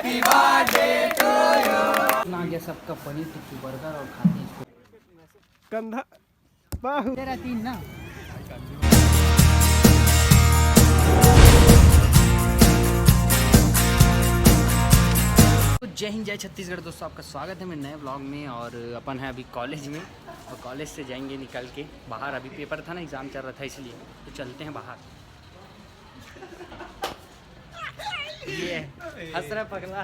आ गया सबका पनीर टिक्की बर्गर और खाते हैं इसको कंधा बाहु तेरा 3 ना। तो जय हिंद जय छत्तीसगढ़ दोस्तों, आपका स्वागत है मेरे नए ब्लॉग में। और अपन है अभी कॉलेज में और कॉलेज से जाएंगे निकल के बाहर। अभी पेपर था ना, एग्ज़ाम चल रहा था, इसलिए तो चलते हैं बाहर। ये हंस रहा पगला।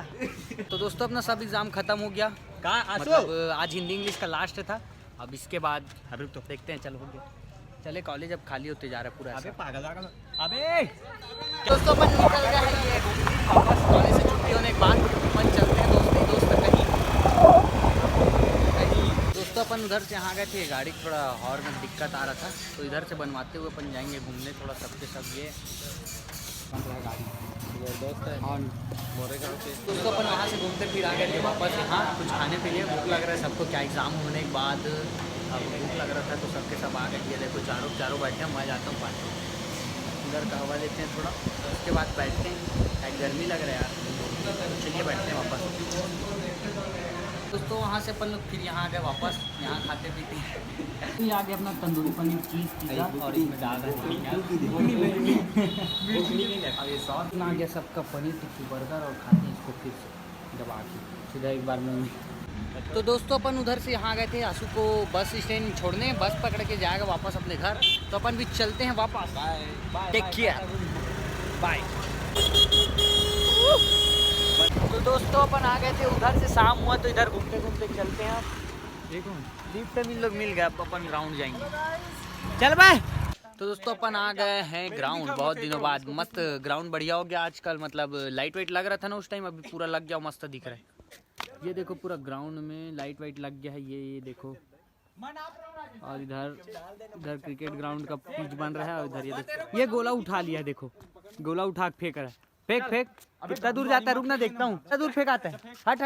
तो दोस्तों अपना सब एग्ज़ाम ख़त्म हो गया। मतलब आज हिंदी इंग्लिश का लास्ट था। अब इसके बाद अभी तो देखते हैं, चल हो गया चले कॉलेज अब खाली होते जा रहा है पूरा। अबे पागल अबे दोस्तों अपन निकल गया है ये वापस कॉलेज से छुट्टी होने के बाद। अपन चलते हैं दोस्त कहीं दोस्तों। अपन उधर से यहाँ गए थे, गाड़ी थोड़ा हॉर्न में दिक्कत आ रहा था, तो इधर से बनवाते हुए अपन जाएंगे घूमने थोड़ा सबके सब। ये गाड़ी दोस्त है और दोस्तों अपन वहाँ से घूमते फिर आ गए थे वापस यहाँ कुछ खाने के लिए। भूख लग रहा है सबको, क्या एग्ज़ाम होने के बाद अब भूख लग रहा था, तो सबके सब आ गए। ये देखो चारों बैठे हैं, मैं जाता हूँ पानी इधर का हवा लेते हैं थोड़ा, उसके बाद बैठते हैं। क्या गर्मी लग रहा है यार, तो चलिए बैठते हैं वापस। दोस्तों वहाँ से अपन लोग फिर यहाँ आ गए वापस, यहाँ खाते पीते हैं। ये आ गया अपना तंदूरी पनीर चीज़ पिज़्ज़ा और इसमें डाल रहे हैं अब ये सॉस आ गया सबका पनीर टिक्की बर्गर और खाते हैं इसको फिर से दबा के सीधा एक बार में। तो दोस्तों अपन उधर से यहाँ गए थे आंसू को बस स्टैंड छोड़ने, बस पकड़ के जाएगा वापस अपने घर। तो अपन भी चलते हैं वापस। Take care, bye. तो दोस्तों अपन आ गए थे उधर से, शाम हुआ तो इधर घूमते घूमते चलते हैं। देखो दीप से लोग मिल गए, अब अपन ग्राउंड जाएंगे, चल बाय। तो दोस्तों अपन आ गए हैं ग्राउंड बहुत दिनों बाद। मस्त ग्राउंड बढ़िया हो गया आजकल, मतलब लाइट वाइट लग रहा था ना उस टाइम, अभी पूरा लग गया, मस्त दिख रहा है। ये देखो पूरा ग्राउंड में लाइट वाइट लग गया है, ये देखो। और इधर क्रिकेट ग्राउंड का पिच बन रहा है। और इधर ये गोला उठा लिया है, देखो गोला उठा के फेंक रहा है। फेंक कितना दूर जाता है, रुक ना देखता हूँ कितना दूर फेंकाता है। हट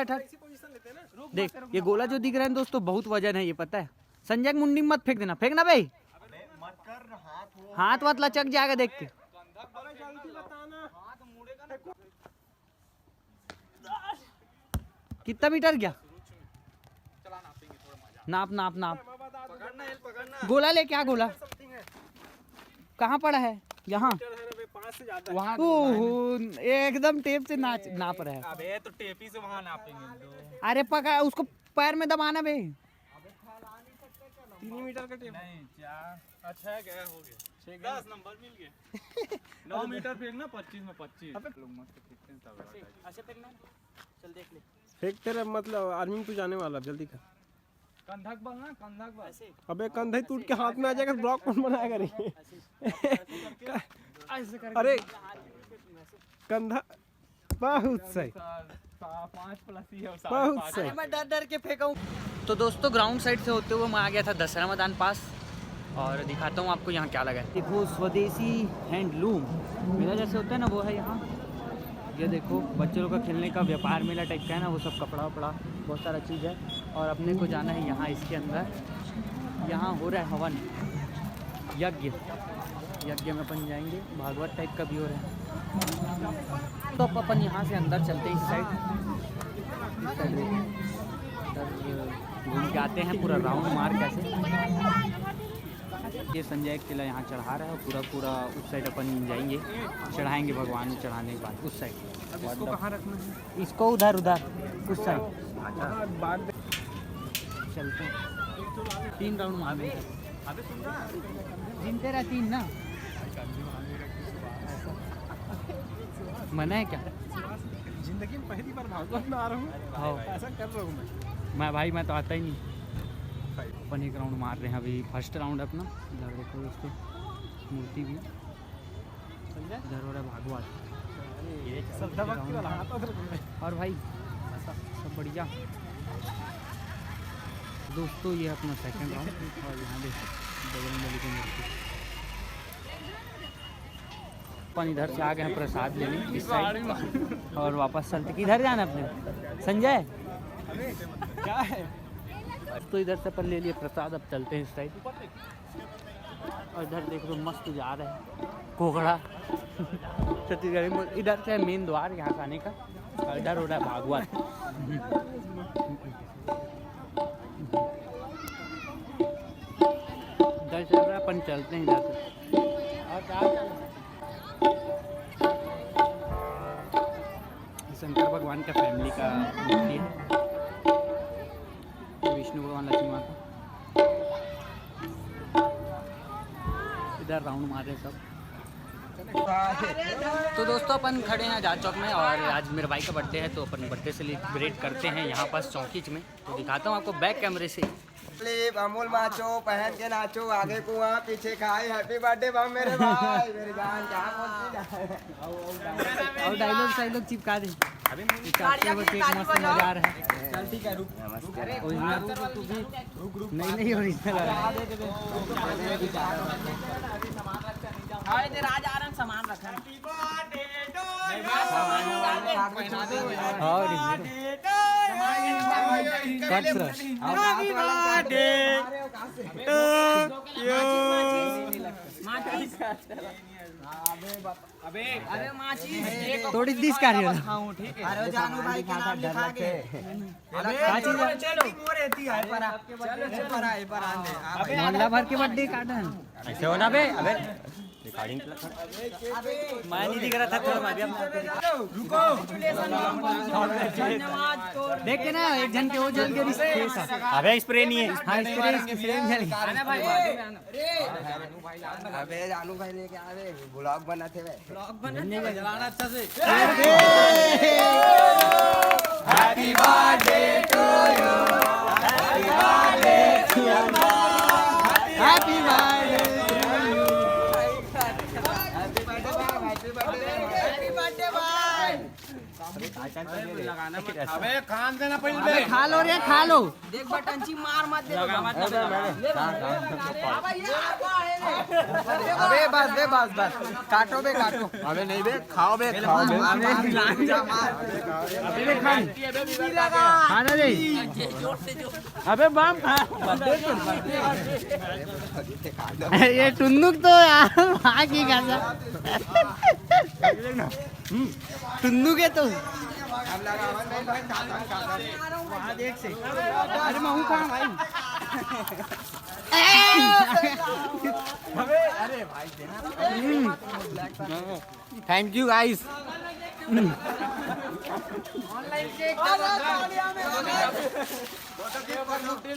देख, ये गोला जो दिख रहा है दोस्तों बहुत वजन है, ये पता है। संजय मुंडी मत फेंकना भाई, हाथ वाथ लचक जाएगा देख के। कितना मीटर गया, नाप। गोला ले, क्या गोला कहाँ पड़ा है, यहाँ वहाँ एकदम टेप से नाप रहा है। अबे तो टेपी से वहाँ नापेंगे। अरे पका उसको पैर में दबाना बे। 3 मीटर का टेप नहीं, अच्छा है गया हो गया 10 नंबर मिल गए। 9 मीटर फेंकना, 25 में 25। लोग मस्त फेंकते हैं तब ऐसे फेंकना। चल देख ले, फेंक तेरे मतलब आर्मी तू जाने वाला, जल्दी कर। कंधक बल ना, कंधक बल ऐसे। अबे कंधा टूट के हाथ में आ जाएगा, ब्लॉक कौन बनाएगा रे। अरे कंधा बहुत सही, 5+ ही है, बहुत सही। मैं डर के फेंका हूँ। तो दोस्तों ग्राउंड साइड से होते हुए मैं आ गया था दशहरा मैदान पास, और दिखाता हूँ आपको यहाँ क्या लगा है। देखो स्वदेशी हैंडलूम मेला जैसे होता है ना, वो है यहाँ। ये देखो बच्चों लोग का खेलने का व्यापार मेला टाइप का है ना, वो सब कपड़ा वपड़ा बहुत सारा चीज़ है। और अपने को जाना है यहाँ, इसके अंदर यहाँ हो रहा है हवन यज्ञ में अपन जाएंगे, भागवत टाइप का भी हो रहा है। तो अपन यहाँ से अंदर चलते हैं, इस साइड घूम के आते हैं, पूरा राउंड मार कैसे। ये संजय किला यहाँ चढ़ा रहा है, और पूरा उस साइड अपन जाएंगे, चढ़ाएंगे भगवान में चढ़ाने के बाद उस साइड। इसको कहाँ रखना है, इसको उधर उस साइड चलते हैं। 3 राउंड मारेंगे, जिनते रहा 3 ना। मना है क्या, जिंदगी में पहली बार भागवत में आ रहा हूँ, ऐसा कर रहा हूँ मैं भाई, मैं तो आता ही नहीं। अपन 1 राउंड मार रहे हैं, अभी फर्स्ट राउंड अपना। इधर देखो दोस्तों मूर्ति भी, इधर हो रहा है भागवत। और भाई सब बढ़िया दोस्तों। ये अपना सेकंड राउंड, और यहाँ देखो बजरंगबली की मूर्ति। अपन इधर से आ गए हैं प्रसाद लेने इस साइड, और वापस चलते। किधर जाना अपने संजय, क्या है। तो इधर से अपन ले लिए प्रसाद, अब चलते हैं इस साइड। और इधर देख रहे हो मस्त जा रहा है कोगड़ा छत्तीसगढ़ी। इधर से मेन द्वार यहाँ से आने का, इधर हो रहा है भागवत। इधर चल रहा है, अपन चलते हैं इधर से। और क्या शंकर भगवान का फैमिली का मूर्ति है, विष्णु भगवान, लक्ष्मी माता। इधर राउंड मारे सब। तो दोस्तों अपन खड़े हैं आजाद चौक में और आज मेरे भाई का बर्थडे है, तो अपन बर्थडे सेलिब्रेट करते हैं यहाँ पास चौकीच में। तो दिखाता हूँ आपको बैक कैमरे से। अमूल माचो पहन के नाचो, आगे कुआं पीछे खाए, हैप्पी बर्थडे बम मेरे भाई मेरी जान। क्या और डायलॉग चिपका दे। अभी केक मस्त मजा आ रहा है। चल ठीक है, रुक नहीं ओरिजिनल सामान रखा थोड़ी दिस कर रही हो। अरे जानू भाई के नाम लिखा के मोहल्ला भर के बर्थडे कार्ड है ऐसे होना बे। अबे रिकॉर्डिंग मैं नहीं दिख रहा था थोड़ा मैं भी रुको देख के ना एक जन के वो जल के रिश्ते। अबे स्प्रे नहीं है। हां स्प्रे इसके फ्रेम जल आना भाई। अबे जानू भाई लेके आ रे, ब्लॉग बनाते हुए ब्लॉग बनाने का जलाना अच्छा से। Happy birthday to you, happy birthday to you, happy birthday अबे खान देना पहले। खा लो रे खा लो। देख बटंची मार मत दे। अबे बस बे बस बस काटो बे काटो। अबे नहीं बे, खाओ बे, खाओ बे। खाना दे। अबे बम ये टुन्नुक तो यार भागी कैसा टुन्नू के तो वहाँ देख से। अरे मैं हूँ कहाँ भाई। अरे भाई देना। Thank you guys. Online cake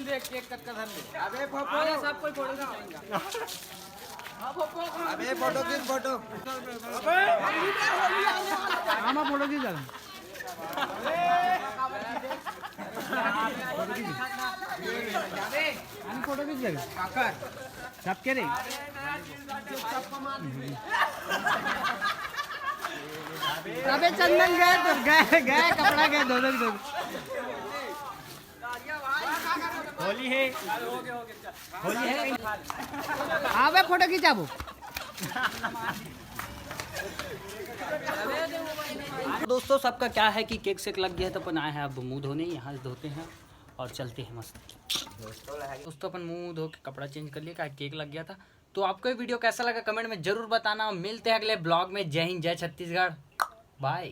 देख केक कट कर धर ले। अबे फोटो सब कोई फोटो खींचाएगा। अबे फोटो खींच फोटो। हाँ मैं फोटो खींच फोटो खींच सबके रे। अबे चंदन गए तो गए कपड़ा गए दो। होली है होली है। अबे फोटो खींचाबो। दोस्तों सबका क्या है कि केक सेक लग गया है तो अपन आए हैं अब मुंह धोने, यहाँ से धोते हैं और चलते हैं मस्त। दोस्तों अपन मुंह धो के कपड़ा चेंज कर लिया, केक लग गया था। तो आपको ये वीडियो कैसा लगा कमेंट में जरूर बताना। मिलते हैं अगले ब्लॉग में। जय हिंद, जय छत्तीसगढ़, बाय।